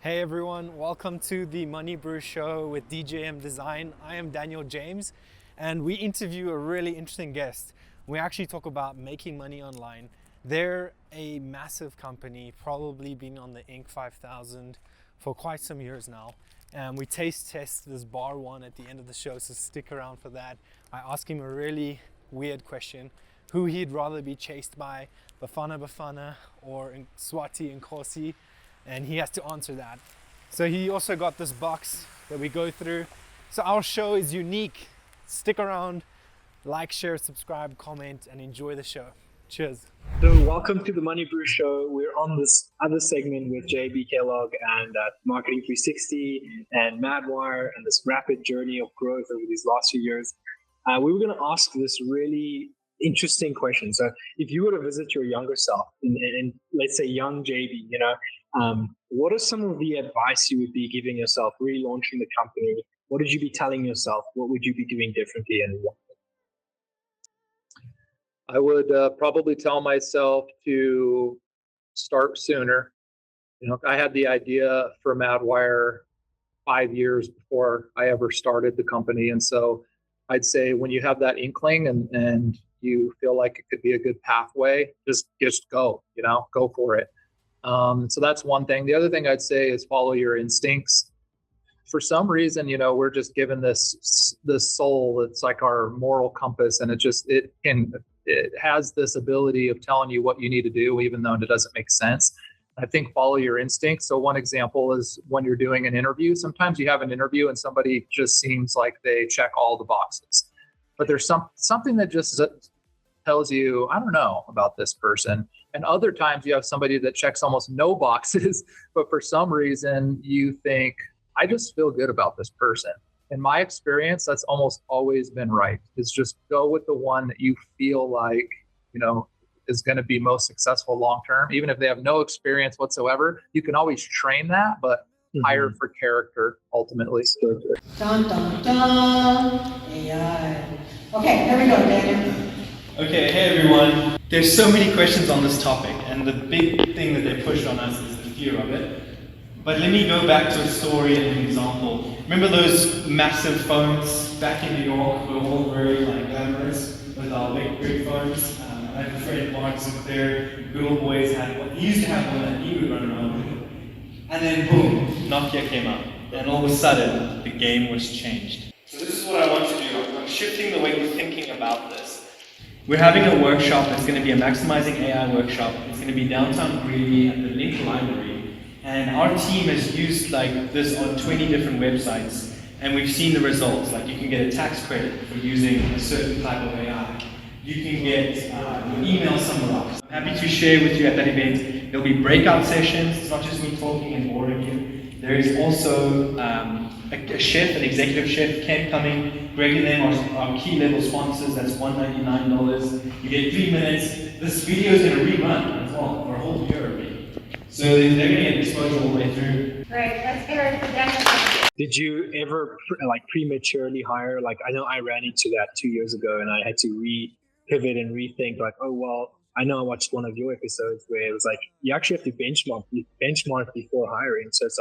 Hey everyone, welcome to the MoneyBru Show with DJM Design. I am Daniël-James and we interview a really interesting guest. We actually talk about making money online. They're a massive company, probably been on the Inc. 5000 for quite some years now. And we taste test this bar one at the end of the show, so stick around for that. I ask him a really weird question, who he'd rather be chased by, Bafana or Swati and Nkosi, and he has to answer that. So he also got this box that we go through. So our show is unique. Stick around, like, share, subscribe, comment, and enjoy the show. Cheers. So welcome to the MoneyBru Show. We're on this other segment with JB Kellogg and Marketing 360 and Madwire and this rapid journey of growth over these last few years. We were going to ask this really interesting question. So if you were to visit your younger self, and let's say young JB, what are some of the advice you would be giving yourself relaunching the company? What would you be telling yourself? What would you be doing differently and why? I would probably tell myself to start sooner. I had the idea for Madwire 5 years before I ever started the company. And so I'd say when you have that inkling and you feel like it could be a good pathway, just go, go for it. So that's one thing. The other thing I'd say is follow your instincts. For some reason, we're just given this soul. It's like our moral compass, and it has this ability of telling you what you need to do, even though it doesn't make sense. I think follow your instincts. So one example is when you're doing an interview. Sometimes you have an interview and somebody just seems like they check all the boxes, but there's something that just tells you, I don't know about this person. And other times you have somebody that checks almost no boxes, but for some reason you think, I just feel good about this person. In my experience, that's almost always been right. Is just go with the one that you feel like, is going to be most successful long-term. Even if they have no experience whatsoever, you can always train that, but hire for character ultimately. Dun, dun, dun. AI. Okay, here we go, Daniel. Okay, hey everyone. There's so many questions on this topic, and the big thing that they pushed on us is the fear of it. But let me go back to a story and an example. Remember those massive phones back in New York? We were all very glamorous with our big phones. I have a friend, Mark Sinclair, good old boys had one. He used to have one that he would run around with. And then boom, Nokia came out. And all of a sudden, the game was changed. So this is what I want to do. I'm shifting the way we're thinking about this. We're having a workshop that's going to be a Maximizing AI workshop. It's going to be downtown Greeley at the Link Library. And our team has used this on 20 different websites. And we've seen the results. You can get a tax credit for using a certain type of AI. You can get your email summarized. I'm happy to share with you at that event. There'll be breakout sessions. It's not just me talking and boring you. There is also a chef, an executive chef, Ken coming. Greg and them are key level sponsors. That's $199. You get 3 minutes. This video is going to rerun as well for a whole year. So they're going to get exposure all the way through. Great. Let's hear it for Daniel. Did you ever prematurely hire? I know I ran into that 2 years ago, and I had to pivot and rethink. I know I watched one of your episodes where it was you actually have to benchmark before hiring. So it's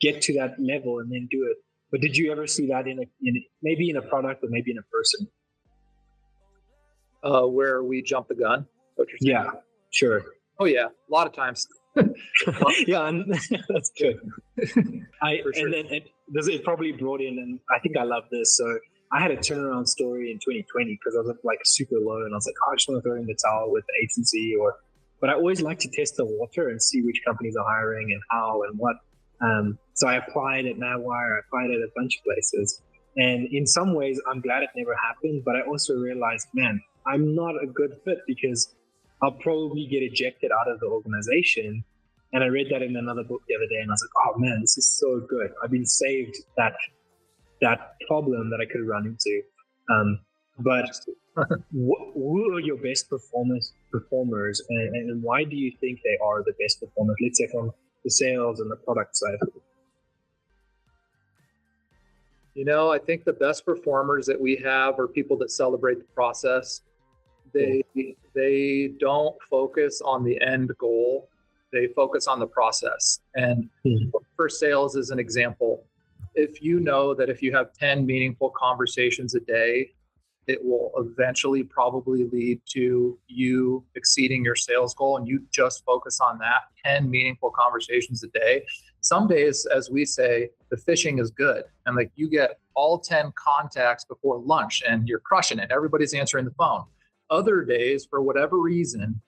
get to that level and then do it. But did you ever see that maybe in a product or maybe in a person? Where we jump the gun? What you're saying? Yeah, sure. Oh yeah, a lot of times. Yeah, that's good. Sure. And then it probably brought in, and I think I love this. So I had a turnaround story in 2020 because I was super low, and I was I just want to throw in the towel with the agency, but I always like to test the water and see which companies are hiring and how and what. So I applied at Madwire, I applied at a bunch of places, and in some ways I'm glad it never happened. But I also realized, man, I'm not a good fit because I'll probably get ejected out of the organization. And I read that in another book the other day, and I was oh man, this is so good. I've been saved that problem that I could run into. But who are your best performers, and why do you think they are the best performers? Let's say from the sales and the product side. I think the best performers that we have are people that celebrate the process. They don't focus on the end goal. They focus on the process. And for sales as an example, if you know that if you have 10 meaningful conversations a day, it will eventually probably lead to you exceeding your sales goal, and you just focus on that 10 meaningful conversations a day. Some days, as we say, the fishing is good, and like you get all 10 contacts before lunch and you're crushing it. Everybody's answering the phone. Other days, for whatever reason,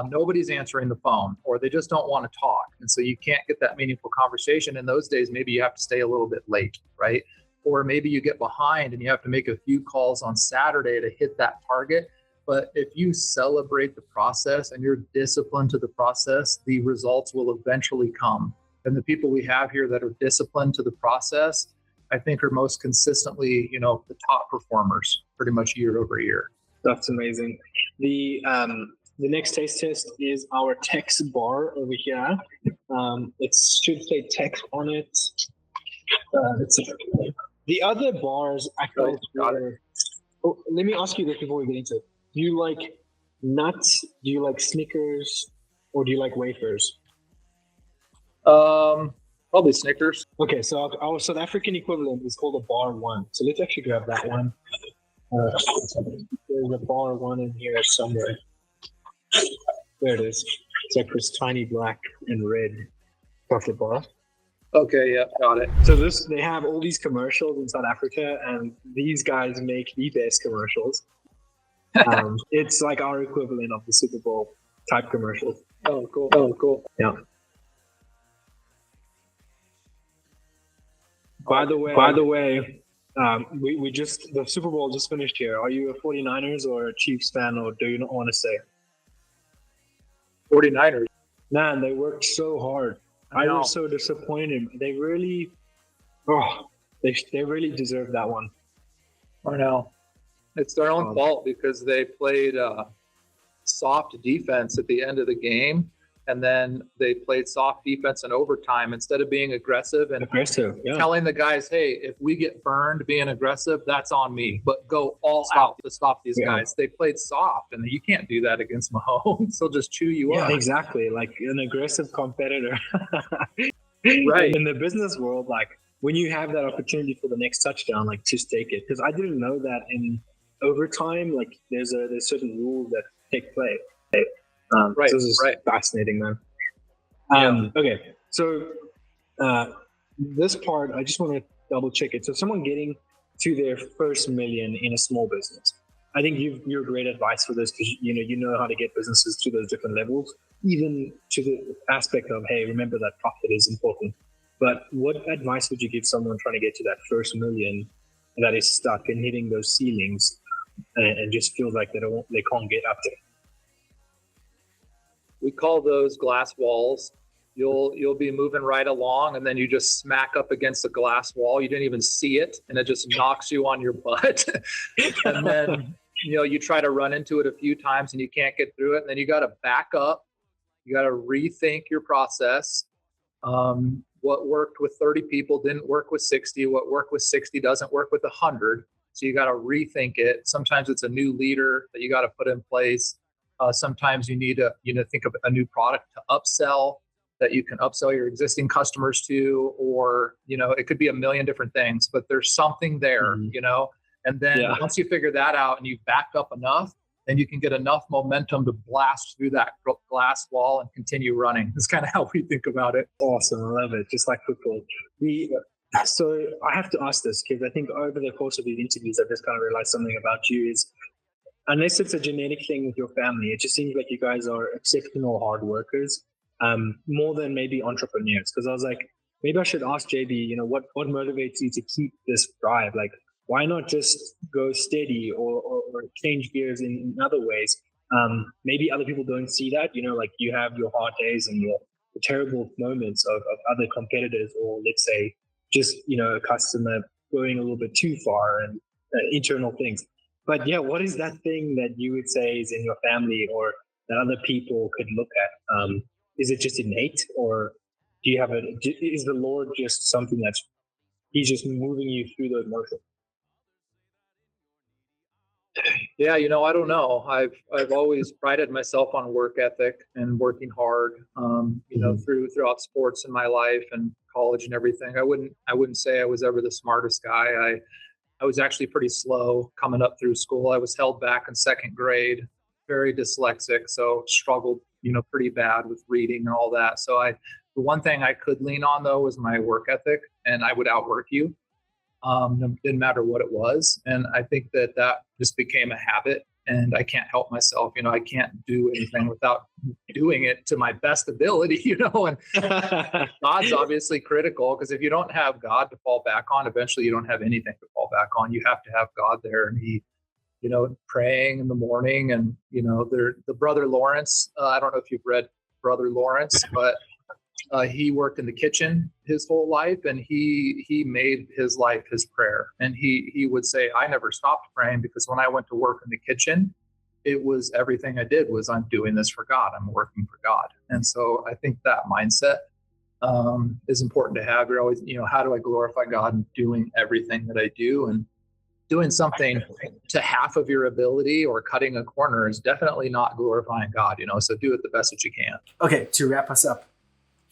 nobody's answering the phone, or they just don't want to talk. And so you can't get that meaningful conversation. In those days, maybe you have to stay a little bit late, right? Or maybe you get behind and you have to make a few calls on Saturday to hit that target. But if you celebrate the process and you're disciplined to the process, the results will eventually come. And the people we have here that are disciplined to the process, I think are most consistently, the top performers pretty much year over year. That's amazing. The next taste test is our text bar over here. It should say text on it. The other bars, I felt were... Oh, let me ask you this before we get into it. Do you like nuts? Do you like Snickers? Or do you like wafers? Probably Snickers. Okay, so our South African equivalent is called a bar one. So let's actually grab that one. There's a bar one in here somewhere. There it is. It's like this tiny black and red chocolate bar. Okay, yeah, got it. So they have all these commercials in South Africa, and these guys make the best commercials. It's like our equivalent of the Super Bowl type commercials. Oh, cool. Yeah. By the way, the Super Bowl just finished here. Are you a 49ers or a Chiefs fan, or do you not want to say? 49ers. Man, they worked so hard. I was so disappointed. They really deserve that one. I know. It's their own fault because they played soft defense at the end of the game, and then they played soft defense in overtime instead of being aggressive and telling the guys, hey, if we get burned being aggressive, that's on me, but go all out to stop these guys. They played soft, and you can't do that against Mahomes. He'll just chew you up. Yeah, exactly. Like an aggressive competitor. Right. In the business world, like when you have that opportunity for the next touchdown, like just take it. Because I didn't know that in overtime, like there's certain rules that take place. Right. So this is fascinating, man. Okay, so this part, I just want to double check it. So someone getting to their first million in a small business, I think you're great advice for this because you know how to get businesses to those different levels, even to the aspect of, hey, remember that profit is important. But what advice would you give someone trying to get to that first million that is stuck and hitting those ceilings and just feels like they can't get up there? We call those glass walls. You'll be moving right along, and then you just smack up against the glass wall. You didn't even see it, and it just knocks you on your butt. And then you try to run into it a few times, and you can't get through it. And then you got to back up. You got to rethink your process. What worked with 30 people didn't work with 60. What worked with 60 doesn't work with 100. So you got to rethink it. Sometimes it's a new leader that you got to put in place. Sometimes you need to, think of a new product to upsell that you can upsell your existing customers to, or, it could be a million different things, but there's something there, and then once you figure that out and you back up enough, then you can get enough momentum to blast through that glass wall and continue running. That's kind of how we think about it. Awesome. I love it. Just like football. So I have to ask this because I think over the course of these interviews, I've just kind of realized something about you is, unless it's a genetic thing with your family, it just seems like you guys are exceptional hard workers, more than maybe entrepreneurs. Because I was like, maybe I should ask JB, what motivates you to keep this drive? Like, why not just go steady or change gears in other ways? Maybe other people don't see that, like you have your hard days and your terrible moments of other competitors, or let's say just, a customer going a little bit too far and internal things. But yeah, what is that thing that you would say is in your family or that other people could look at? Is it just innate, or do you have is the Lord just something he's just moving you through those motions? Yeah, I don't know. I've always prided myself on work ethic and working hard. Throughout sports in my life and college and everything. I wouldn't say I was ever the smartest guy. I was actually pretty slow coming up through school. I was held back in second grade, very dyslexic, so struggled, pretty bad with reading and all that. So the one thing I could lean on though was my work ethic, and I would outwork you. Didn't matter what it was. And I think that just became a habit, and I can't help myself. I can't do anything without doing it to my best ability, and God's obviously critical, because if you don't have God to fall back on, eventually you don't have anything to fall back on. You have to have God there, and he, praying in the morning, and, the brother Lawrence, I don't know if you've read Brother Lawrence, but he worked in the kitchen his whole life, and he made his life his prayer. And he would say, I never stopped praying, because when I went to work in the kitchen, it was everything I did was, I'm doing this for God. I'm working for God. And so I think that mindset is important to have. You're always, how do I glorify God in doing everything that I do? And doing something to half of your ability or cutting a corner is definitely not glorifying God, so do it the best that you can. Okay, to wrap us up,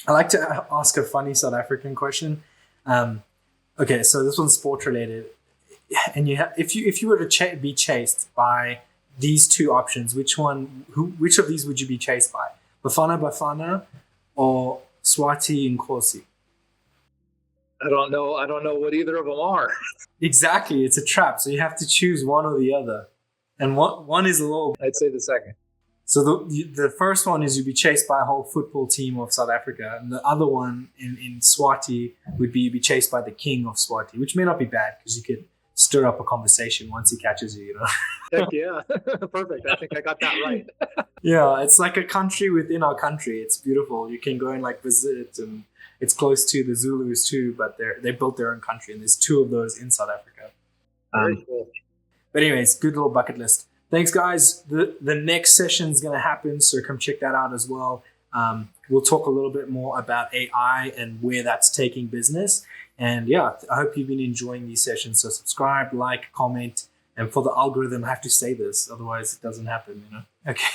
I like to ask a funny South African question. Okay, so this one's sport related, and if you were to be chased by these two options, which of these would you be chased by? Bafana Bafana or Swati Nkosi? I don't know what either of them are. Exactly, it's a trap. So you have to choose one or the other, and one is a little. I'd say the second. So the first one is you'd be chased by a whole football team of South Africa, and the other one in Swati would be you'd be chased by the king of Swati, which may not be bad because you could stir up a conversation once he catches you. Heck yeah, perfect. I think I got that right. Yeah, it's like a country within our country. It's beautiful. You can go and visit, and it's close to the Zulus too, but they built their own country, and there's two of those in South Africa. Very cool. But anyways, good little bucket list. Thanks, guys. The next session is going to happen, so come check that out as well. We'll talk a little bit more about AI and where that's taking business. And yeah, I hope you've been enjoying these sessions. So subscribe, like, comment, and for the algorithm, I have to say this, otherwise it doesn't happen. Okay.